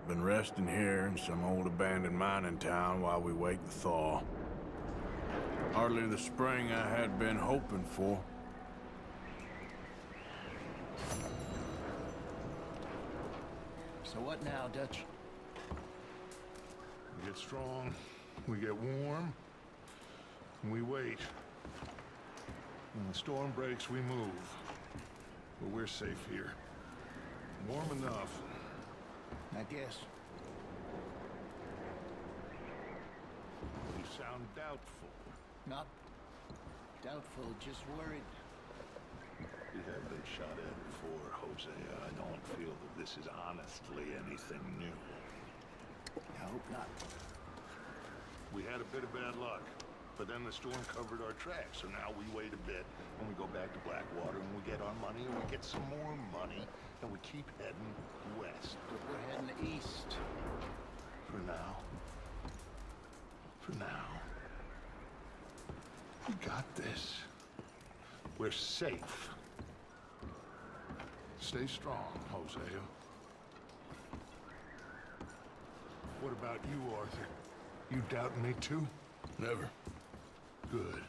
Been resting here in some old abandoned mining town while we wait the thaw. Hardly the spring I had been hoping for. So what now, Dutch? We get strong, we get warm, and we wait. When the storm breaks, we move. But we're safe here. Warm enough. I guess. You sound doubtful. Not doubtful, just worried. We have been shot at before, Hosea. I don't feel that this is honestly anything new. I hope not. We had a bit of bad luck, but then the storm covered our tracks, so now we wait a bit, and we go back to Blackwater, and we get our money, and we get some more money, and we keep heading west. But we're heading east. For now. For now. We got this. We're safe. Stay strong, Hosea. What about you, Arthur? You doubting me too? Never. Good.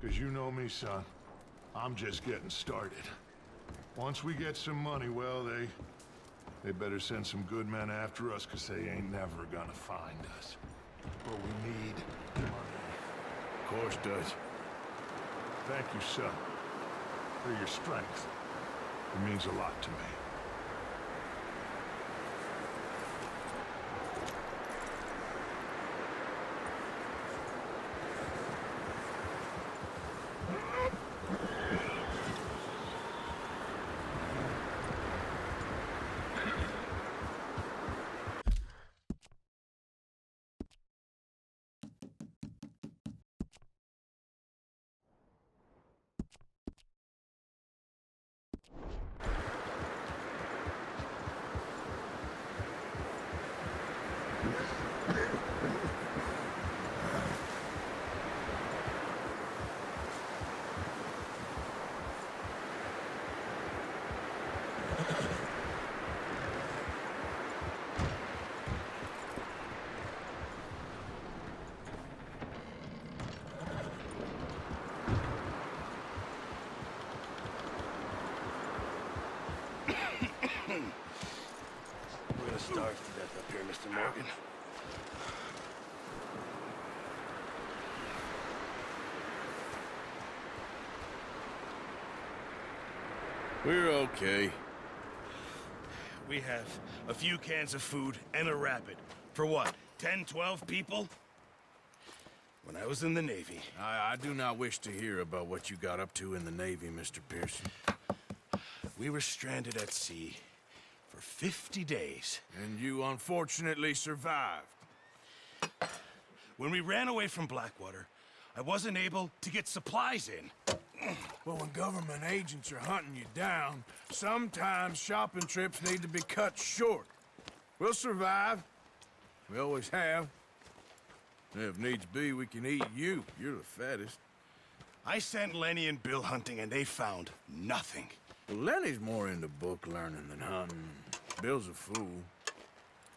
Because you know me, son. I'm just getting started. Once we get some money, well, they better send some good men after us, because they ain't never gonna find us. But we need money. Of course, Dutch. Thank you, son, for your strength. It means a lot to me. We're gonna starve to death up here, Mr. Morgan. We're okay. We have a few cans of food and a rapid. For what, 10, 12 people? When I was in the Navy... I do not wish to hear about what you got up to in the Navy, Mr. Pearson. We were stranded at sea for 50 days. And you unfortunately survived. When we ran away from Blackwater, I wasn't able to get supplies in. But when government agents are hunting you down, sometimes shopping trips need to be cut short. We'll survive. We always have. If needs be, we can eat you. You're the fattest. I sent Lenny and Bill hunting, and they found nothing. Well, Lenny's more into book learning than hunting. Bill's a fool.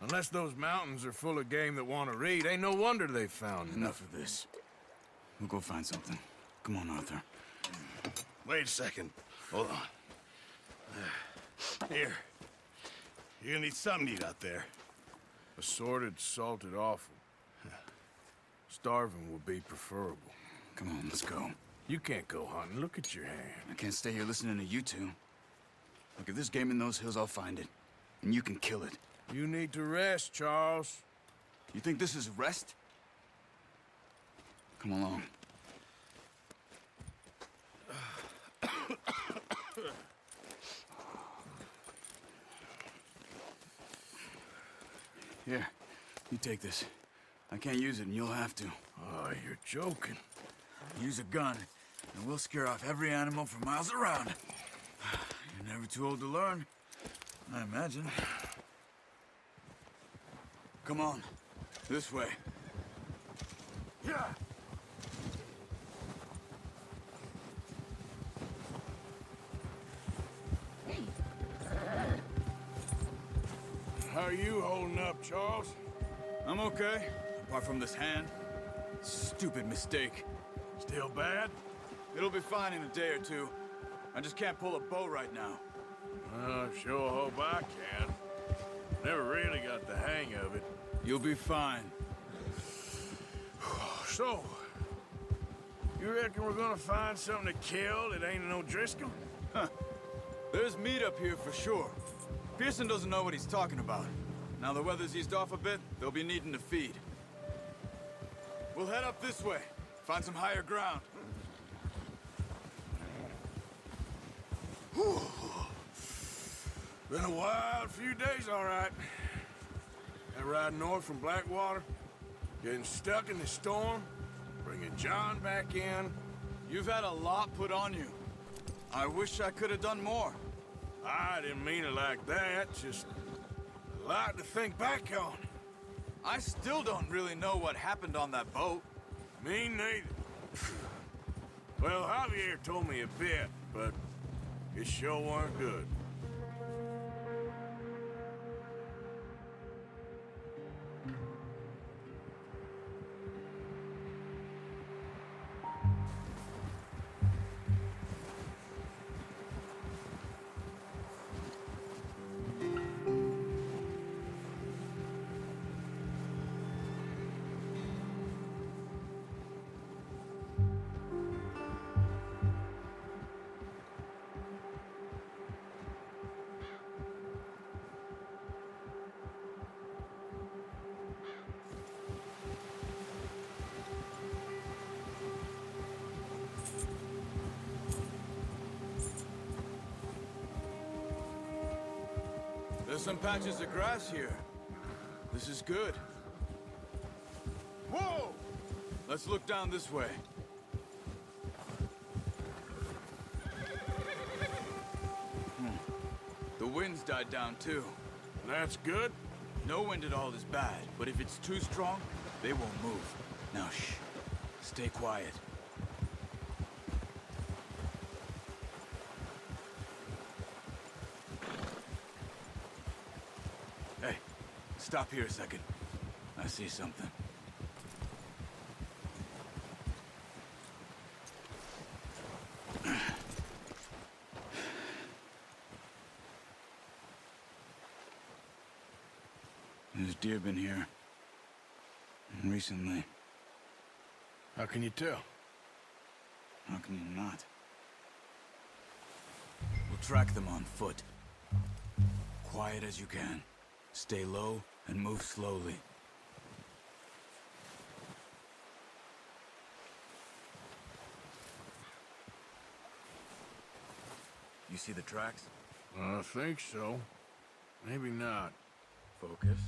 Unless those mountains are full of game that want to read, ain't no wonder they found Enough of this. We'll go find something. Come on, Arthur. Wait a second. Hold on. Here. You're gonna need something to eat out there. Assorted, salted offal. Starving would be preferable. Come on, let's go. You can't go hunting. Look at your hand. I can't stay here listening to you two. Look, if there's game in those hills, I'll find it. And you can kill it. You need to rest, Charles. You think this is rest? Come along. Here, you take this. I can't use it, and you'll have to. Oh, you're joking. Use a gun, and we'll scare off every animal for miles around. You're never too old to learn, I imagine. Come on, this way. Yeah. How are you holding up, Charles? I'm okay, apart from this hand. Stupid mistake. Still bad? It'll be fine in a day or two. I just can't pull a bow right now. Sure hope I can. Never really got the hang of it. You'll be fine. So, you reckon we're gonna find something to kill that ain't no Driscoll? There's meat up here for sure. Pearson doesn't know what he's talking about. Now the weather's eased off a bit, they'll be needing to feed. We'll head up this way, find some higher ground. Whew. Been a wild few days, all right. That ride north from Blackwater, getting stuck in the storm, bringing John back in. You've had a lot put on you. I wish I could have done more. I didn't mean it like that, just a lot to think back on. I still don't really know what happened on that boat. Me neither. Well, Javier told me a bit, but it sure weren't good. There's some patches of grass here. This is good. Whoa! Let's look down this way. The wind's died down too. That's good. No wind at all is bad, but if it's too strong, they won't move. Now shh. Stay quiet. Hey, stop here a second. I see something. There's deer been here. Recently. How can you tell? How can you not? We'll track them on foot. Quiet as you can. Stay low and move slowly. You see the tracks? I think so. Maybe not. Focus.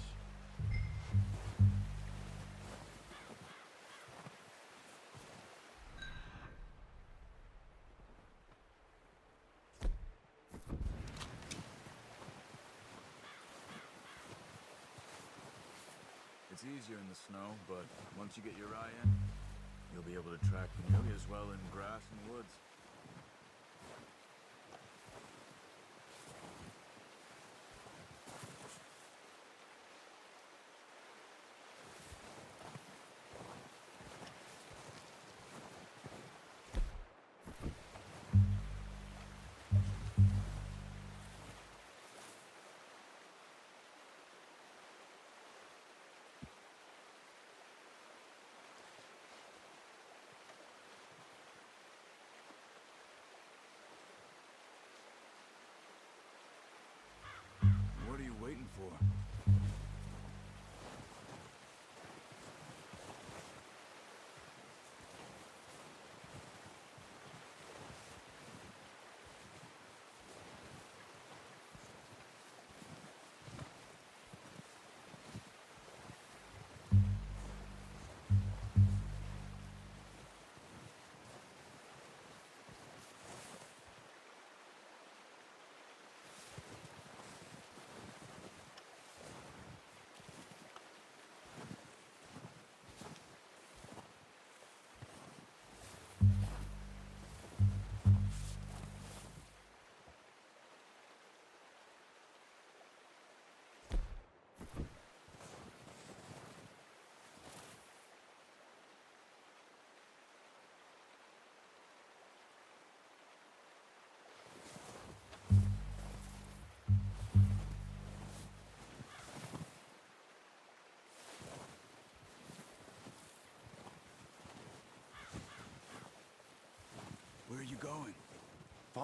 It's easier in the snow, but once you get your eye in, you'll be able to track nearly as well in grass and woods.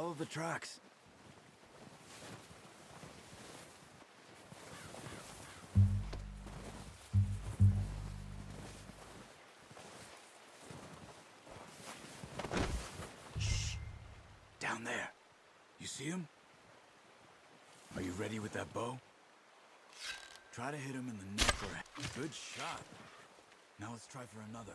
Follow the tracks. Shh. Down there. You see him? Are you ready with that bow? Try to hit him in the neck or... Good shot. Now let's try for another.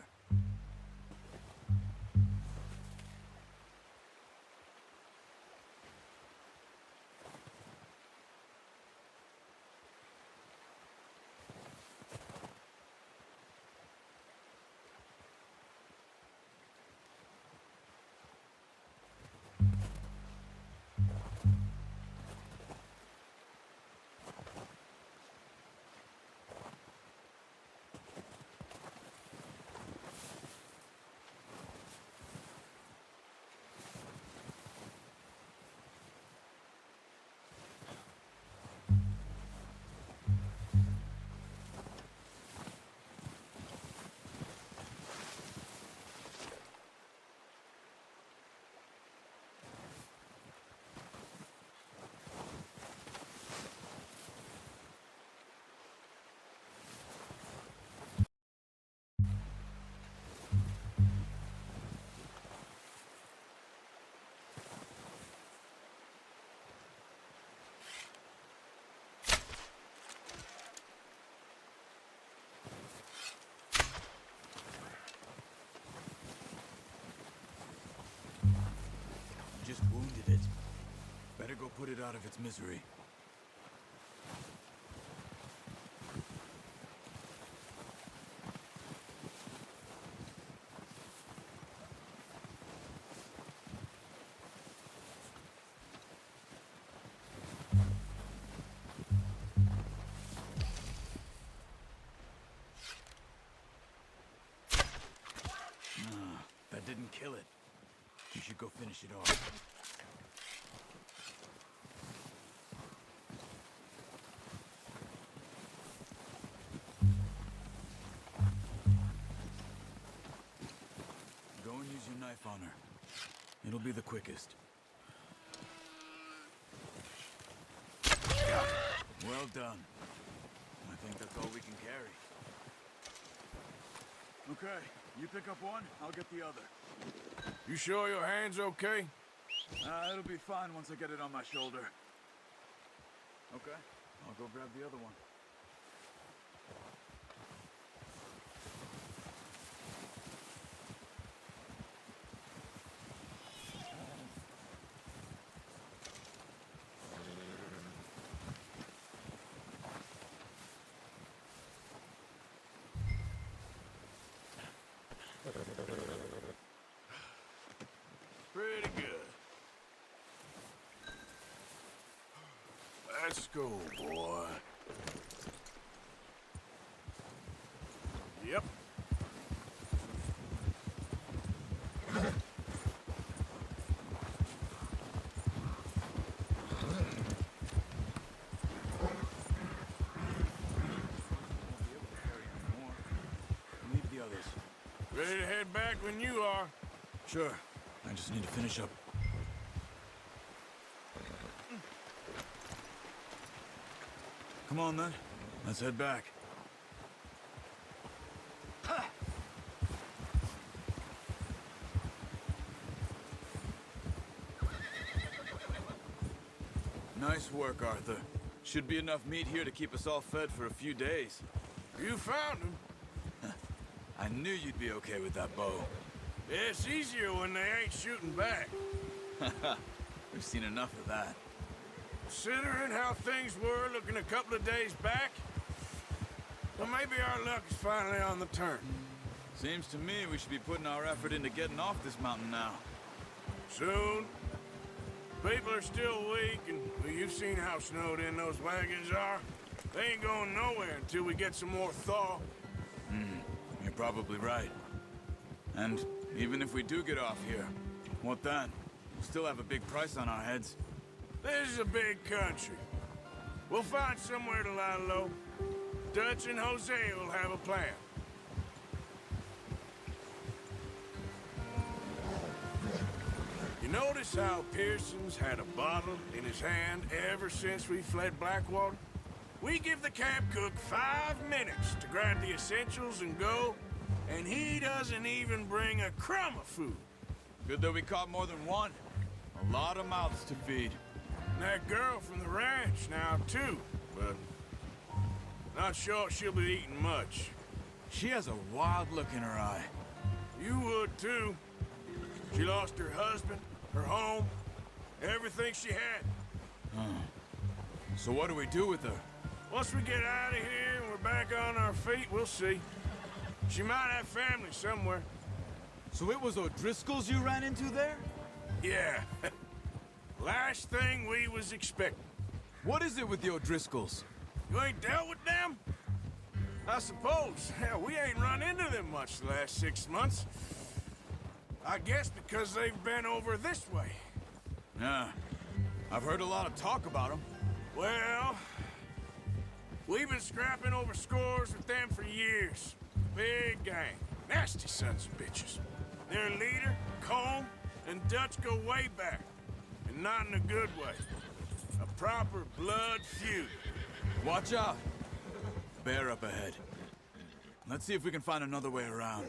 Just wounded it. Better go put it out of its misery. That didn't kill it. You should go finish it off. Go and use your knife on her. It'll be the quickest. Well done. I think that's all we can carry. Okay, you pick up one, I'll get the other. You sure your hand's okay? It'll be fine once I get it on my shoulder. Okay, I'll go grab the other one. Pretty good. Let's go, boy. Yep. Leave the others. Ready to head back when you are. Sure. I just need to finish up. Come on, then. Let's head back. Nice work, Arthur. Should be enough meat here to keep us all fed for a few days. You found him. I knew you'd be okay with that bow. It's easier when they ain't shooting back. We've seen enough of that. Considering how things were looking a couple of days back, well, maybe our luck is finally on the turn. Seems to me we should be putting our effort into getting off this mountain now. Soon. People are still weak, and well, you've seen how snowed in those wagons are. They ain't going nowhere until we get some more thaw. You're probably right. And even if we do get off here, what then? We'll still have a big price on our heads. This is a big country. We'll find somewhere to lie low. Dutch and Jose will have a plan. You Notice how Pearson's had a bottle in his hand ever since we fled Blackwater? We give the camp cook 5 minutes to grab the essentials and go, and he doesn't even bring a crumb of food. Good that we caught more than one. A lot of mouths to feed. And that girl from the ranch now, too, but not sure she'll be eating much. She has a wild look in her eye. You would, too. She lost her husband, her home, everything she had. So what do we do with her? Once we get out of here and we're back on our feet, we'll see. She might have family somewhere. So it was O'Driscoll's you ran into there? Yeah. Last thing we was expecting. What is it with the O'Driscolls? You ain't dealt with them? I suppose. Hell, we ain't run into them much the last 6 months. I guess because they've been over this way. Yeah. I've heard a lot of talk about them. Well, we've been scrapping over scores with them for years. Big gang. Nasty sons of bitches. Their leader, Colm, and Dutch go way back. And not in a good way. A proper blood feud. Watch out. Bear up ahead. Let's see if we can find another way around.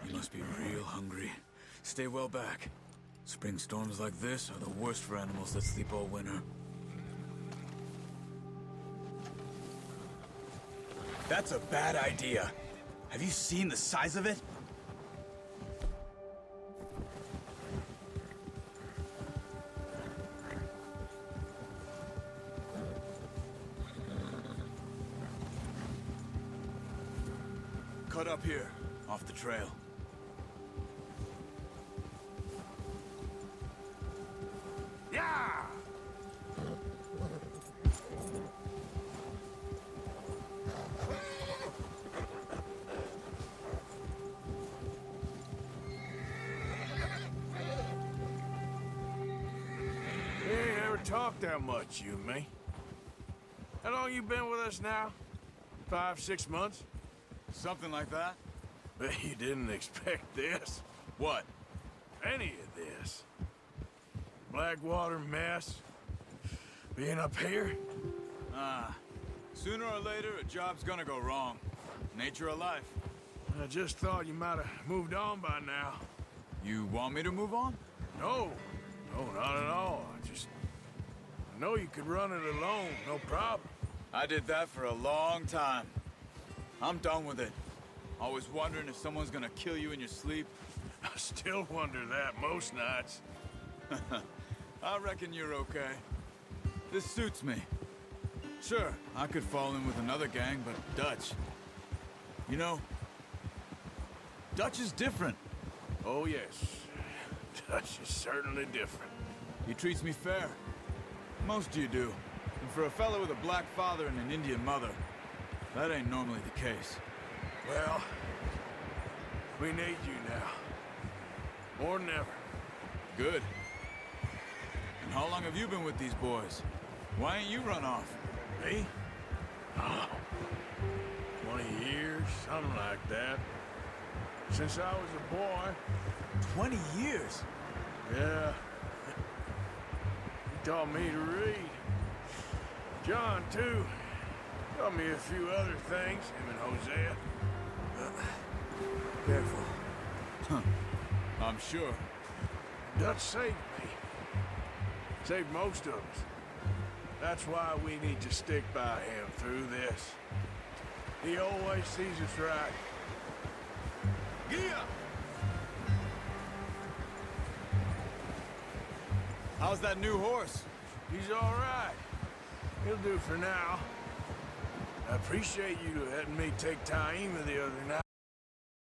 You must be real hungry. Stay well back. Spring storms like this are the worst for animals that sleep all winter. That's a bad idea. Have you seen the size of it? Cut up here, off the trail. Yeah! We ain't ever talked that much, you and me. How long you been with us now? 5, 6 months? Something like that? Bet you didn't expect this. What? Any of this. Blackwater mess. Being up here? Sooner or later, a job's gonna go wrong. Nature of life. I just thought you might have moved on by now. You want me to move on? No, not at all. I know you could run it alone, no problem. I did that for a long time. I'm done with it. Always wondering if someone's gonna kill you in your sleep. I still wonder that most nights. I reckon you're okay. This suits me. Sure, I could fall in with another gang, but Dutch... You know, Dutch is different. Oh, yes. Dutch is certainly different. He treats me fair. Most of you do. And for a fellow with a black father and an Indian mother, that ain't normally the case. Well, we need you now. More than ever. Good. And how long have you been with these boys? Why ain't you run off? Me? Oh, 20 years, something like that. Since I was a boy. 20 years? Yeah. He taught me to read. John, too. Taught me a few other things, him and Hosea. Careful. Huh. I'm sure. Dutch saved me. Saved most of us. That's why we need to stick by him through this. He always sees us right. Gia! How's that new horse? He's all right. He'll do for now. I appreciate you letting me take Taima the other night.